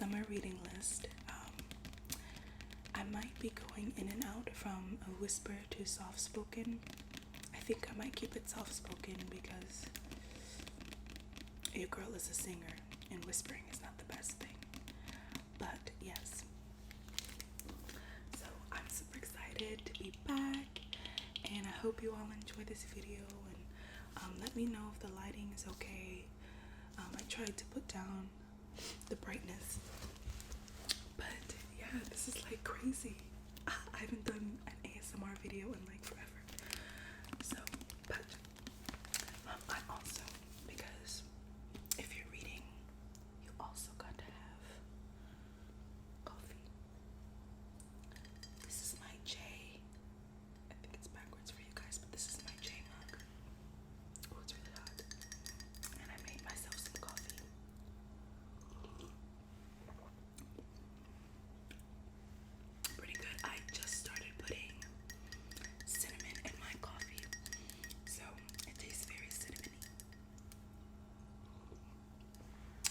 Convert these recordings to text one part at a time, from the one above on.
summer reading list. I might be going in and out from a whisper to soft spoken. I think I might keep it soft spoken because your girl is a singer and whispering is not the best thing. But yes, so I'm super excited to be back, and I hope you all enjoy this video, and let me know if the lighting is okay. I tried to put down the brightness, but yeah, this is like crazy. I haven't done an ASMR video in like forever. So, but I also, because if you're reading, you also got to have coffee. This is my J. I think it's backwards for you guys, but this is my J mug. Oh, it's really hot. And I made myself some coffee. Pretty good. I just started putting cinnamon in my coffee, so it tastes very cinnamony.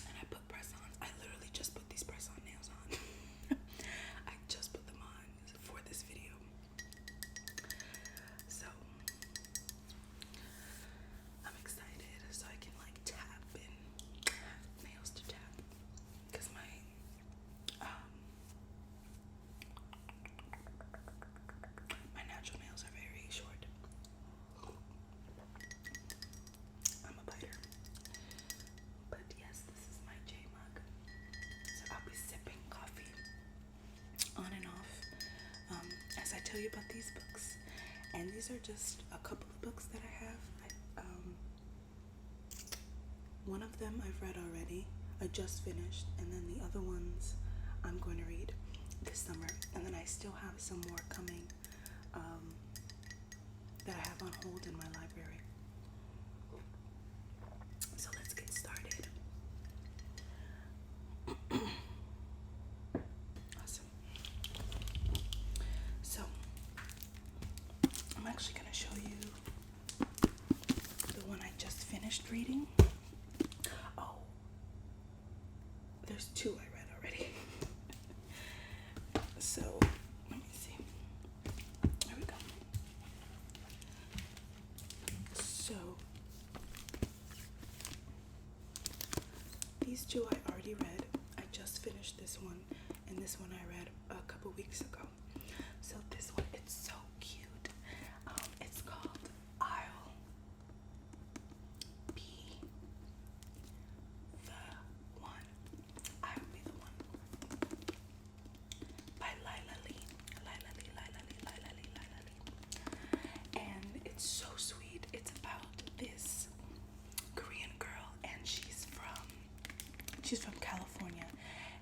And I put press-ons. I literally just put these press-on nails on. I just put them on for this video. So I'm excited so I can like tap and have nails to tap, because my natural nails are very short. I'm a biter. But yes, this is my J mug. So I'll be sipping coffee on and off as I tell you about these books. And these are just a couple of books that I have. One of them I've read already. I just finished, and then the other ones I'm going to read this summer. And then I still have some more coming that I have on hold in my library. So let's get started. Awesome. So I'm actually going to show you the one I just finished reading. Oh, there's two I read already. So let me see. There we go. So these two I already read. I just finished this one, and this one I read a couple weeks ago. So this one, it's so cute. It's called I'll Be the One. I'll Be the One by Lila Lee. And it's so sweet. It's about this Korean girl, and she's from California,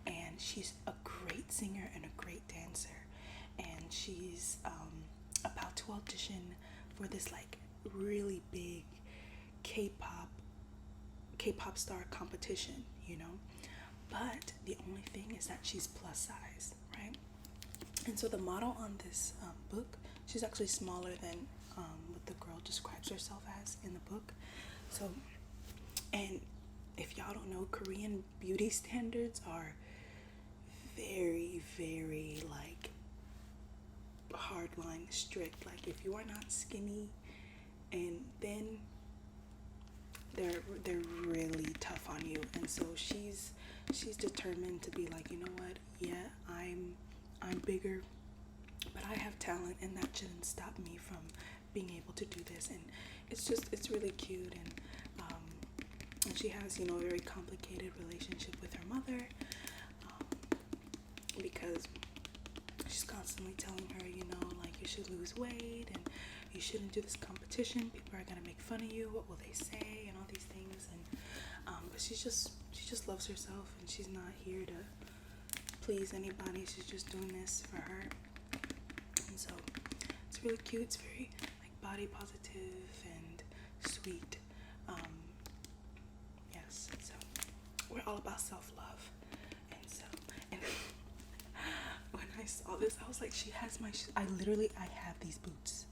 and she's a great singer and a great dancer, and she's about to audition for this like really big K-pop star competition, you know. But the only thing is that she's plus size, right? And so the model on this book, she's actually smaller than what the girl describes herself as in the book. So, and if y'all don't know, Korean beauty standards are very, very like hardline strict. Like if you are not skinny and thin, they're really tough on you. And so she's determined to be like, you know what? Yeah, I'm bigger, but I have talent, and that shouldn't stop me from being able to do this. And it's really cute, and she has, you know, a very complicated relationship with her mother, because she's constantly telling her, you know, like, you should lose weight and you shouldn't do this competition. People are gonna make fun of you. What will they say? And all these things. And but she just loves herself, and she's not here to please anybody. She's just doing this for her. And so it's really cute. It's very like body positive and sweet. Yes, so we're all about self-love. And so, and when I saw this, I was like, she has my I have these boots.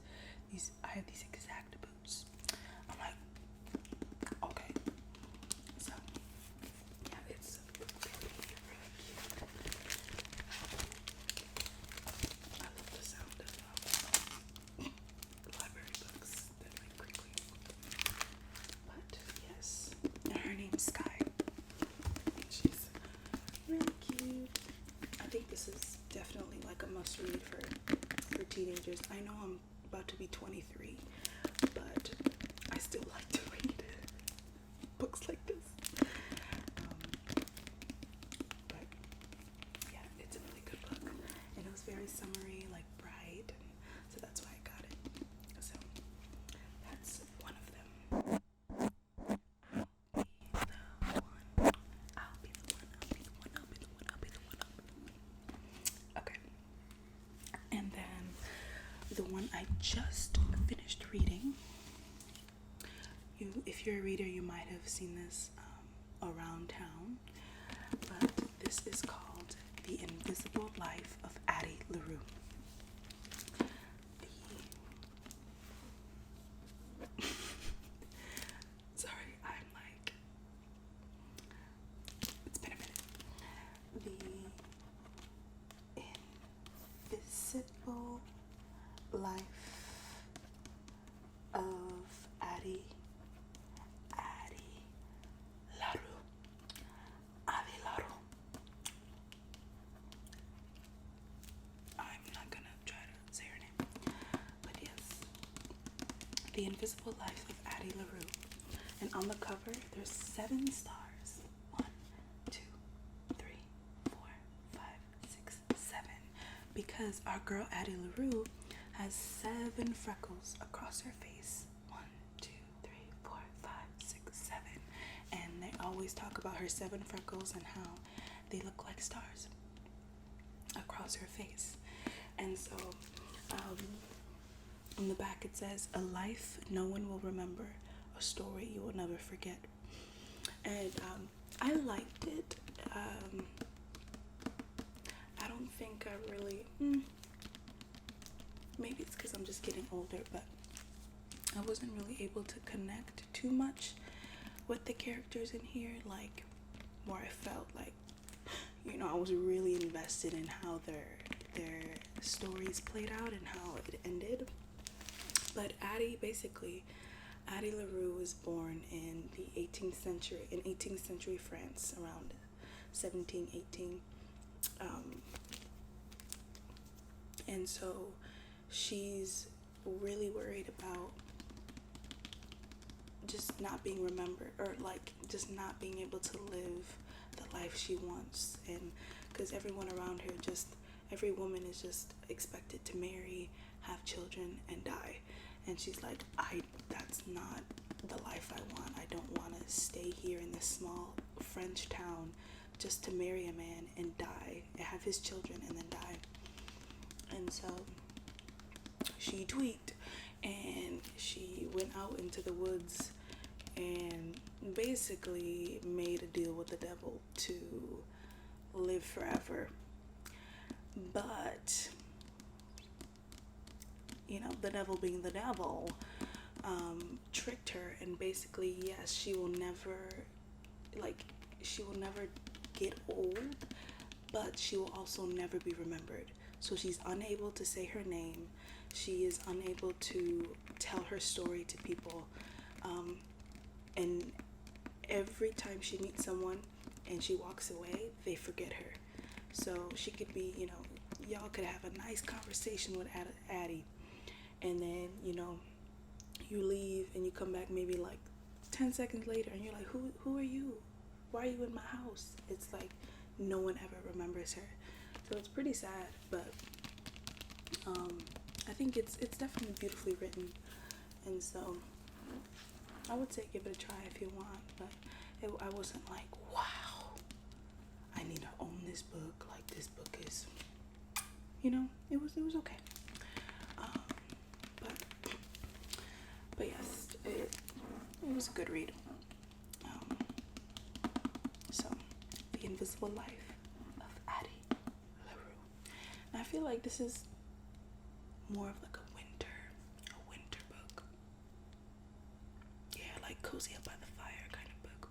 I have these exact boots. I'm like, okay. So yeah, it's really, really cute. must read for teenagers. I know I'm about to be 23, but I still like to read books like this. But yeah, it's a really good book, and it was very summery, like bright, and so that's why I got it. So that's one of them. I'll be the one. Okay. And then the one I just finished reading. If you're a reader, you might have seen this around town, but this is called The Invisible Life of Addie LaRue. Sorry, I'm like, it's been a minute. The Invisible Life of Addie LaRue. I'm not gonna try to say her name, but yes, The Invisible Life of Addie LaRue. And on the cover, there's 7 stars. 1, 2, 3, 4, 5, 6, 7. Because our girl Addie LaRue has 7 freckles across her face. 1, 2, 3, 4, 5, 6, 7. And they always talk about her 7 freckles and how they look like stars across her face. And so on the back it says, a life no one will remember, a story you will never forget. And I liked it. I don't think I really, maybe it's because I'm just getting older, but I wasn't really able to connect too much with the characters in here, like where I felt like, I was really invested in how their stories played out and how it ended. But Addie LaRue was born in the 18th century France, around 1718. And so she's really worried about just not being remembered, or like just not being able to live the life she wants. And because everyone around her, every woman is just expected to marry, have children, and die. And she's like, that's not the life I want. I don't want to stay here in this small French town just to marry a man and die, and have his children and then die. And so she tweaked and she went out into the woods and basically made a deal with the devil to live forever. But the devil being the devil, tricked her, and basically, yes, she will never get old, but she will also never be remembered. So she's unable to say her name. She is unable to tell her story to people. And every time she meets someone and she walks away, they forget her. So she could be, y'all could have a nice conversation with Addie, and then, you leave and you come back maybe like 10 seconds later and you're like, who are you? Why are you in my house? It's like no one ever remembers her. So it's pretty sad, but I think it's definitely beautifully written. And so I would say give it a try if you want, but I wasn't like, wow, I need to own this book. Like, this book is, it was okay. But yes, it was a good read. So, The Invisible Life of Addie LaRue. And I feel like this is more of like a winter book. Yeah, like cozy up by the fire kind of book.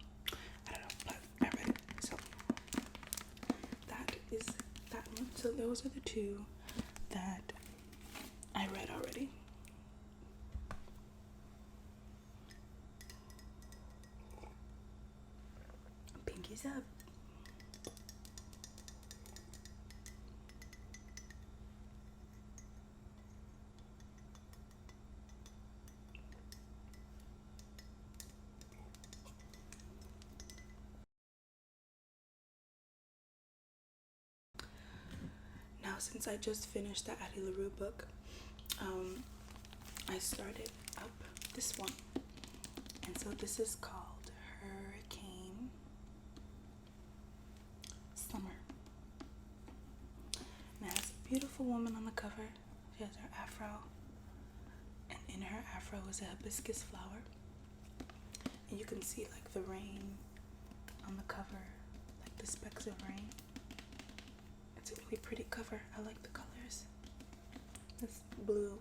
I don't know, but I read it. So that is that one. So those are the 2 that I read already. Pinkies up. since I just finished the Addie LaRue book, I started up this one. And so this is called Hurricane Summer. And it has a beautiful woman on the cover. She has her afro, and in her afro is a hibiscus flower. And you can see like the rain on the cover, like the specks of rain. It's a really pretty cover. I like the colors. This blue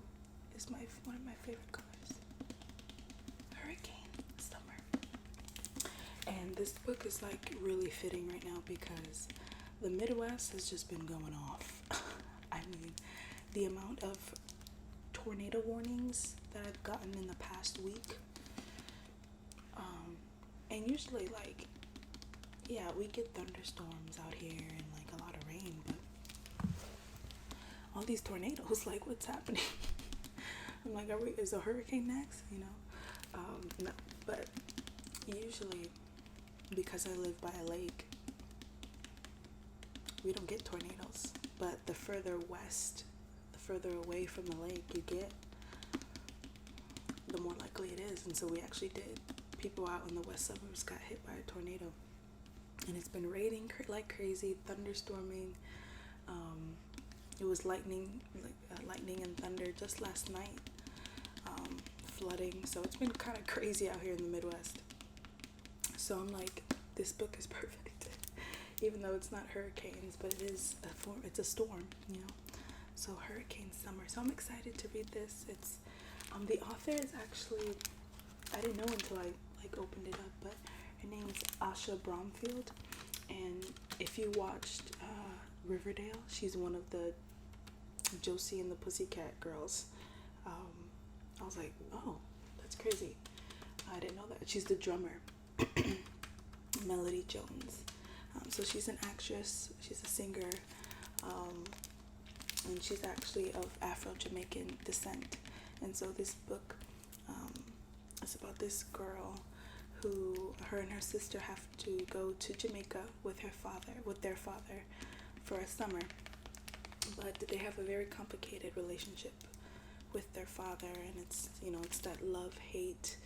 is one of my favorite colors. Hurricane Summer. And this book is like really fitting right now because the Midwest has just been going off. I mean, the amount of tornado warnings that I've gotten in the past week. And usually, like, yeah, we get thunderstorms out here and like a lot of rain, but all these tornadoes, like, what's happening? I'm like, is a hurricane next? You know? No, but usually, because I live by a lake, we don't get tornadoes. But the further west, the further away from the lake you get, the more likely it is. And so we actually did. People out in the west suburbs got hit by a tornado. And it's been raining like crazy, thunderstorming. It was lightning and thunder just last night. Flooding. So it's been kind of crazy out here in the Midwest. So I'm like, this book is perfect. Even though it's not hurricanes, but it's a storm, you know. So Hurricane Summer. So I'm excited to read this. It's the author is actually, I didn't know until I like opened it up, but her name's Asha Bromfield. And if you watched Riverdale, she's one of the Josie and the Pussycat girls. I was like, oh, that's crazy. I didn't know that. She's the drummer, Melody Jones. So she's an actress, she's a singer, and she's actually of Afro-Jamaican descent. And so this book is about this girl who, her and her sister have to go to Jamaica with their father for a summer. But they have a very complicated relationship with their father, and it's that love-hate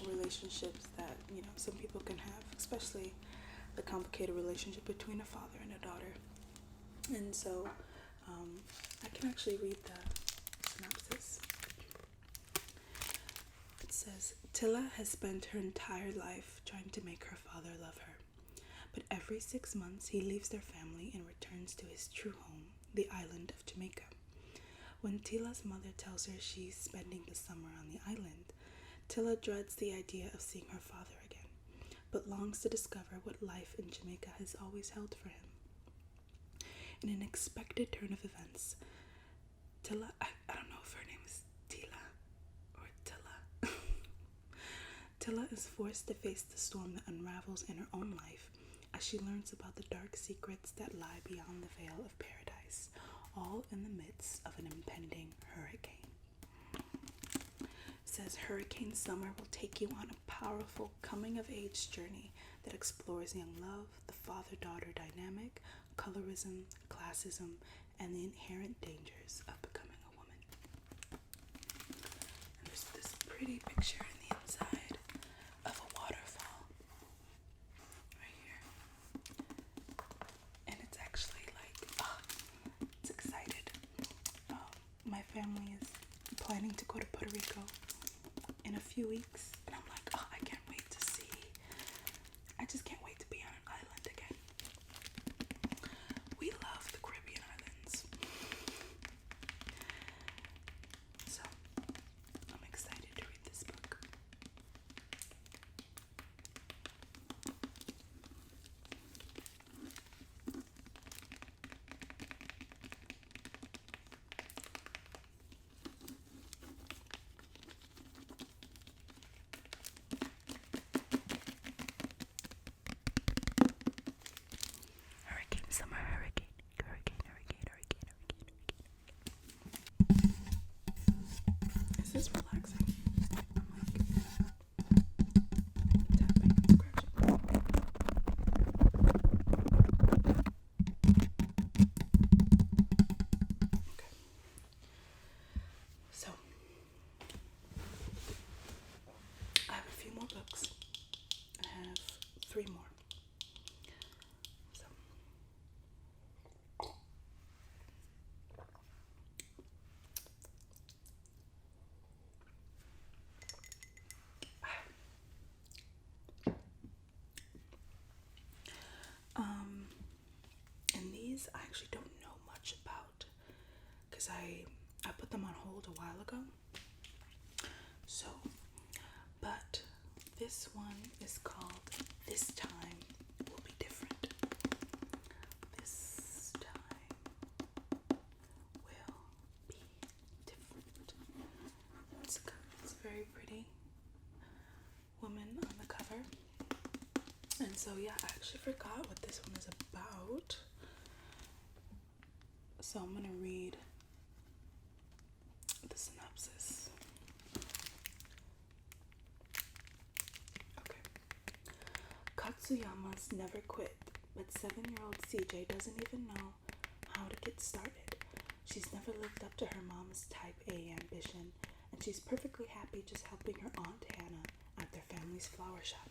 relationships that some people can have, especially the complicated relationship between a father and a daughter. And so I can actually read the synopsis. It says, Tilla has spent her entire life trying to make her father love her. But every 6 months he leaves their family and returns to his true home, the island of Jamaica. When Tilla's mother tells her she's spending the summer on the island, Tilla dreads the idea of seeing her father again, but longs to discover what life in Jamaica has always held for him. In an unexpected turn of events, Tilla, I don't know if her name is Tila or Tilla. Tilla is forced to face the storm that unravels in her own life as she learns about the dark secrets that lie beyond the veil of paradise, all in the midst of an impending hurricane. Says Hurricane Summer will take you on a powerful coming-of-age journey that explores young love, the father-daughter dynamic, colorism, classism, and the inherent dangers of becoming a woman. And there's this pretty picture in the inside of a waterfall right here. And it's actually like, it's excited. My family is planning to go to Puerto Rico in a few weeks, and I'm like, I can't wait to see. I just can't wait to be on an island again. We love the Caribbean islands. So, I'm excited to read this book. Hurricane Summer, Hurricane. actually don't know much about, because I put them on hold a while ago. So, but this one is called This Time Will Be Different. This time will be different. It's very pretty woman on the cover. And so yeah, I actually forgot what this one is about. So I'm gonna read the synopsis. Okay. Katsuyama's never quit, but 7-year-old CJ doesn't even know how to get started. She's never lived up to her mom's type A ambition, and she's perfectly happy just helping her Aunt Hannah at their family's flower shop.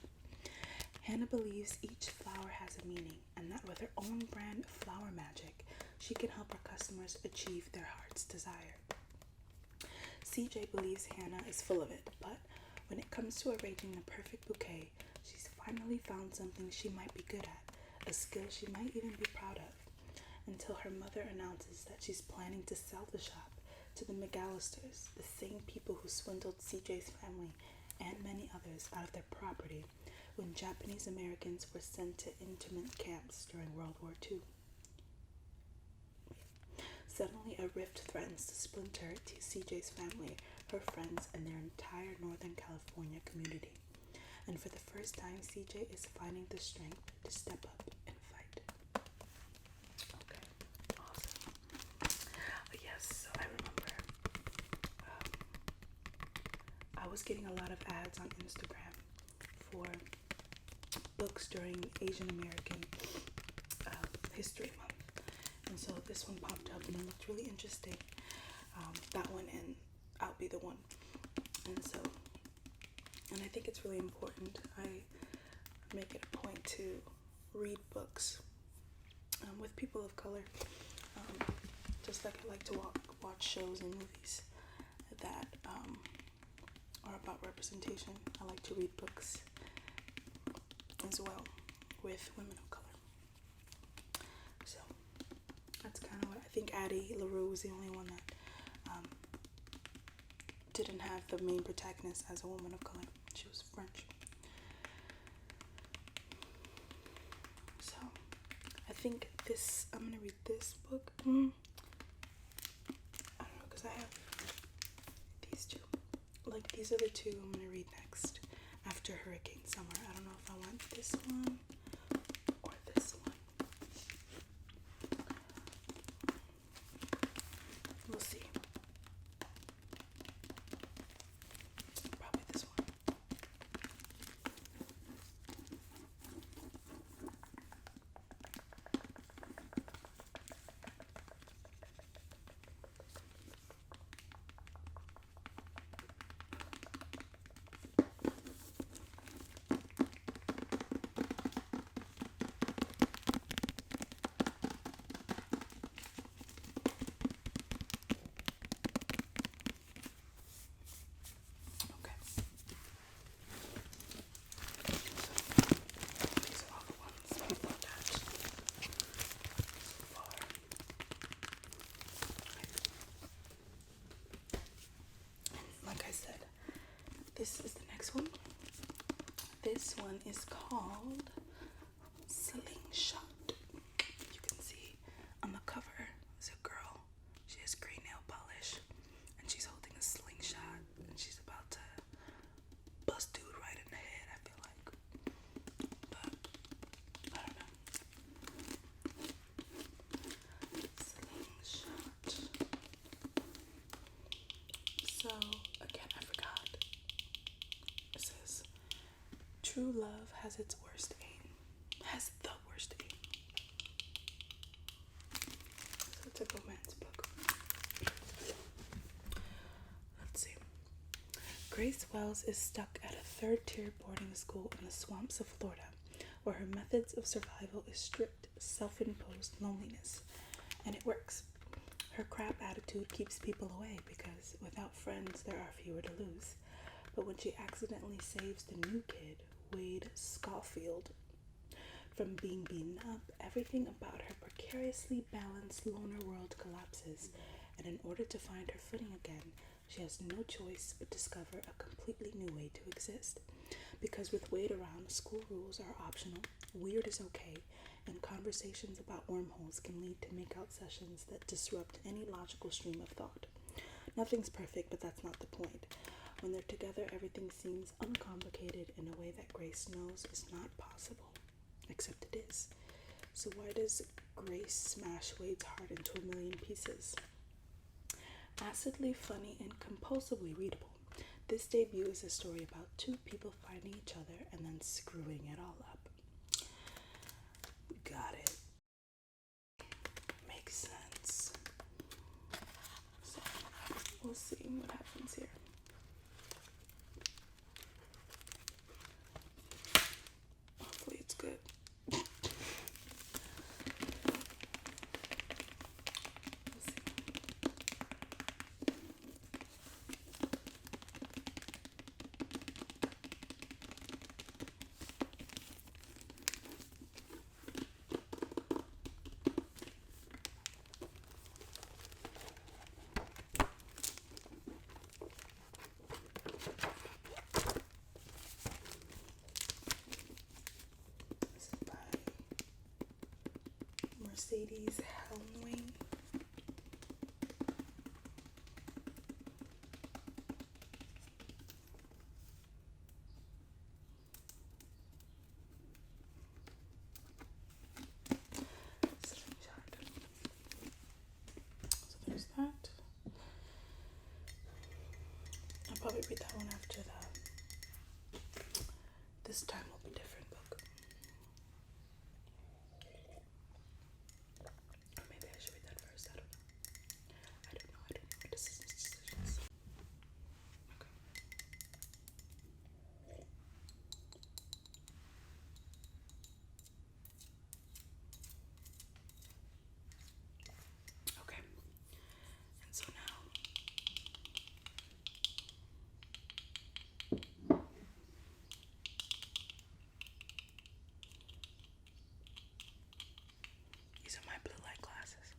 Hannah believes each flower has a meaning, and that with her own brand of flower magic, she can help her customers achieve their heart's desire. CJ believes Hannah is full of it, but when it comes to arranging the perfect bouquet, she's finally found something she might be good at, a skill she might even be proud of, until her mother announces that she's planning to sell the shop to the McAllisters, the same people who swindled CJ's family and many others out of their property when Japanese Americans were sent to internment camps during World War II. Suddenly, a rift threatens to splinter CJ's family, her friends, and their entire Northern California community. And for the first time, CJ is finding the strength to step up and fight. Okay, awesome. Yes, so I remember I was getting a lot of ads on Instagram for books during Asian American History Month. And so this one popped up and it looked really interesting. That one and I'll Be the One. And I think it's really important. I make it a point to read books with people of color. Just like I like to watch shows and movies that are about representation. I like to read books as well with women of color. So that's kind of what I think. Addie LaRue was the only one that didn't have the main protagonist as a woman of color. She was French. So I think I'm gonna read this book. I don't know, because I have these two. Like, these are the two I'm gonna read next after Hurricane Summer. I don't know if I want this one or this one. We'll see. Probably this one. This is the next one. This one is called Slingshot. You can see on the cover is a girl. She has green nail polish and she's holding a slingshot and she's about to bust dude right in the head, I feel like. But I don't know. Slingshot. So again, I forgot. It says, true love has its worst aim. Has the worst aim. So it's a romance book. Let's see. Grace Wells is stuck at a third-tier boarding school in the swamps of Florida, where her methods of survival is strict, self-imposed loneliness. And it works. Her crap attitude keeps people away because without friends there are fewer to lose. But when she accidentally saves the new kid, Wade Schofield, From being beaten up, everything about her precariously balanced loner world collapses, and in order to find her footing again, she has no choice but discover a completely new way to exist. Because with Wade around, school rules are optional, weird is okay, and conversations about wormholes can lead to make-out sessions that disrupt any logical stream of thought. Nothing's perfect, but that's not the point. When they're together, everything seems uncomplicated in a way that Grace knows is not possible. Except it is. So why does Grace smash Wade's heart into a million pieces? Acidly funny and compulsively readable, this debut is a story about two people finding each other and then screwing it all up. Got it. Makes sense. So, we'll see what happens here. Hopefully it's good. Mercedes Helmway. So there's that. I'll probably read that one after that. This time will be different book. Or maybe I should read that first. I don't know. Decisions. Okay. And so now these are my blue light glasses.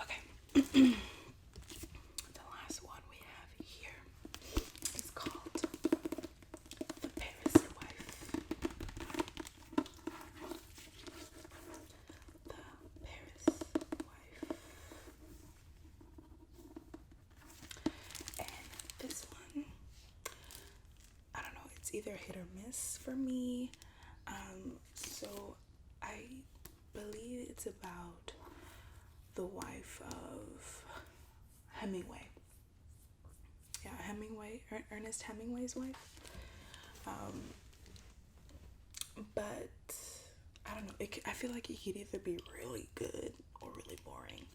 Okay. The last one we have here is called The Paris Wife. The Paris Wife. And this one, I don't know, it's either hit or miss for me. So I believe it's about the wife of Hemingway. Yeah, Hemingway, Ernest Hemingway's wife. But I don't know. I feel like it could either be really good or really boring.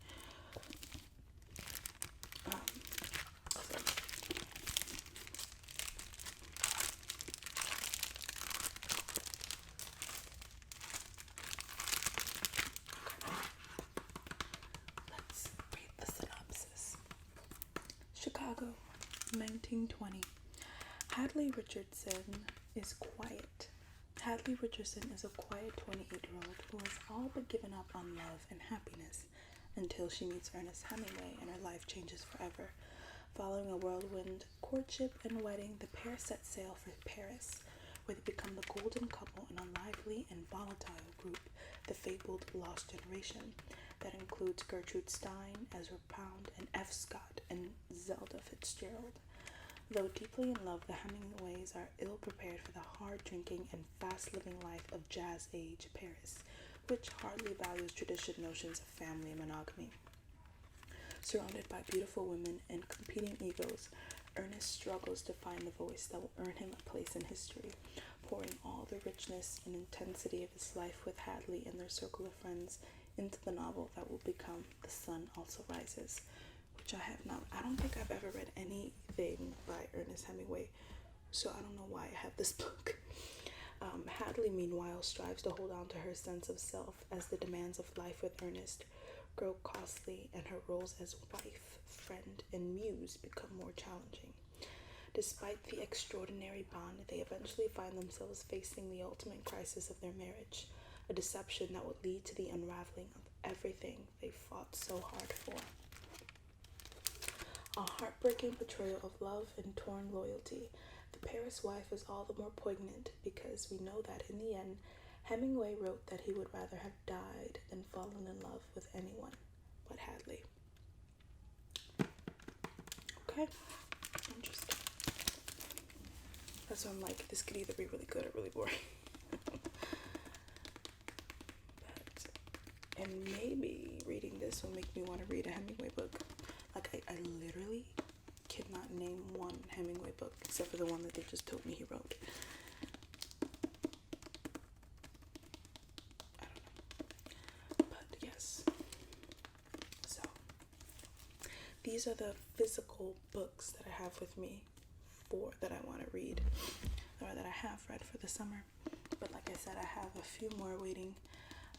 Let's read the synopsis. Chicago, 1920. Hadley Richardson is quiet. Hadley Richardson is a quiet 28-year-old who has all but given up on love and happiness until she meets Ernest Hemingway and her life changes forever. Following a whirlwind courtship and wedding, the pair set sail for Paris, where they become the golden couple in a lively and volatile group, the fabled Lost Generation, that includes Gertrude Stein, Ezra Pound, and F. Scott, and Zelda Fitzgerald. Though deeply in love, the Hemingways are ill-prepared for the hard-drinking and fast-living life of jazz-age Paris, which hardly values traditional notions of family and monogamy. Surrounded by beautiful women and competing egos, Ernest struggles to find the voice that will earn him a place in history, pouring all the richness and intensity of his life with Hadley and their circle of friends into the novel that will become The Sun Also Rises, which I have not. I don't think I've ever read anything by Ernest Hemingway, so I don't know why I have this book. Hadley, meanwhile, strives to hold on to her sense of self as the demands of life with Ernest grow costly and her roles as wife, friend, and muse become more challenging. Despite the extraordinary bond, they eventually find themselves facing the ultimate crisis of their marriage, a deception that would lead to the unraveling of everything they fought so hard for. A heartbreaking portrayal of love and torn loyalty, The Paris Wife is all the more poignant because we know that in the end, Hemingway wrote that he would rather have died than fallen in love with anyone but Hadley. Okay, interesting. That's why I'm like, this could either be really good or really boring. And maybe reading this will make me want to read a Hemingway book. Like, I literally cannot name one Hemingway book except for the one that they just told me he wrote. I don't know. But yes. So, these are the physical books that I have with me that I want to read, or that I have read for the summer. But like I said, I have a few more waiting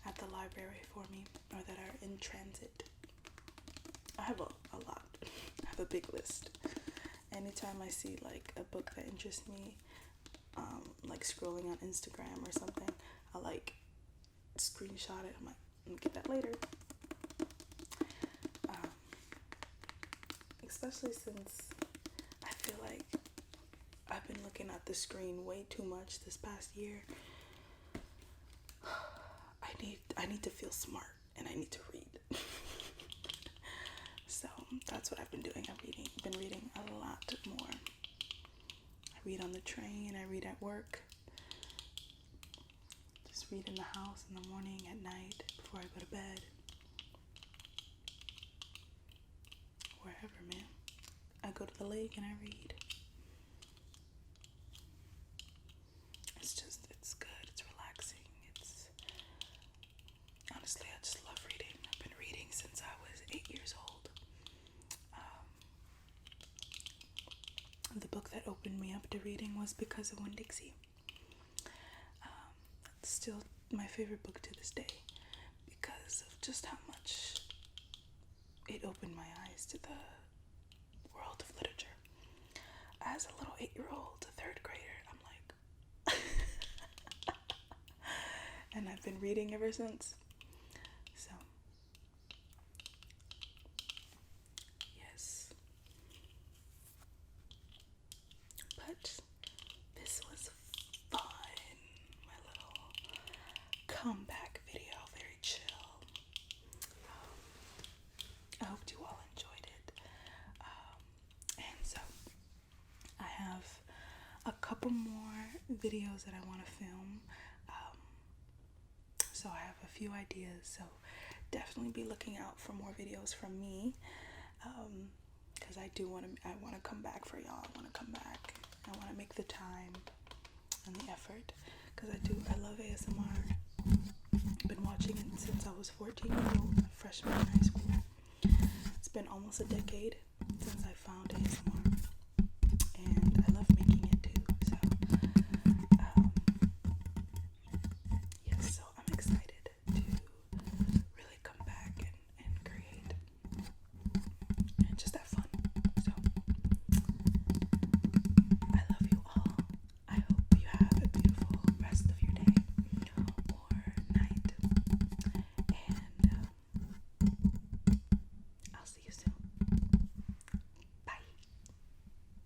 at the library for me, or that are in transit. I have a lot. I have a big list. Anytime I see like a book that interests me, like scrolling on Instagram or something, I like screenshot it. I'm like, I'm gonna get that later. Especially since I feel like I've been looking at the screen way too much this past year. I need to feel smart, and I need to read. So that's what I've been doing. I've been reading a lot more. I read on the train, I read at work. Just read in the house in the morning, at night, before I go to bed. Wherever, man. I go to the lake and I read. It's good, it's relaxing, honestly, I just love reading. I've been reading since I was 8 years old. The book that opened me up to reading was Because of Winn-Dixie. It's still my favorite book to this day because of just how much it opened my eyes to the world of literature. As a little 8-year-old, a 3rd grader, I'm like, and I've been reading ever since. So, yes. But this was fun. My little comeback video, very chill. I hope you all enjoyed it. And so, I have a couple more videos that I want to film. So I have a few ideas, so definitely be looking out for more videos from me, because I want to come back for y'all. I want to come back. I want to make the time and the effort, because I love ASMR. I've been watching it since I was 14 years old, freshman in high school. It's been almost a decade since I found ASMR.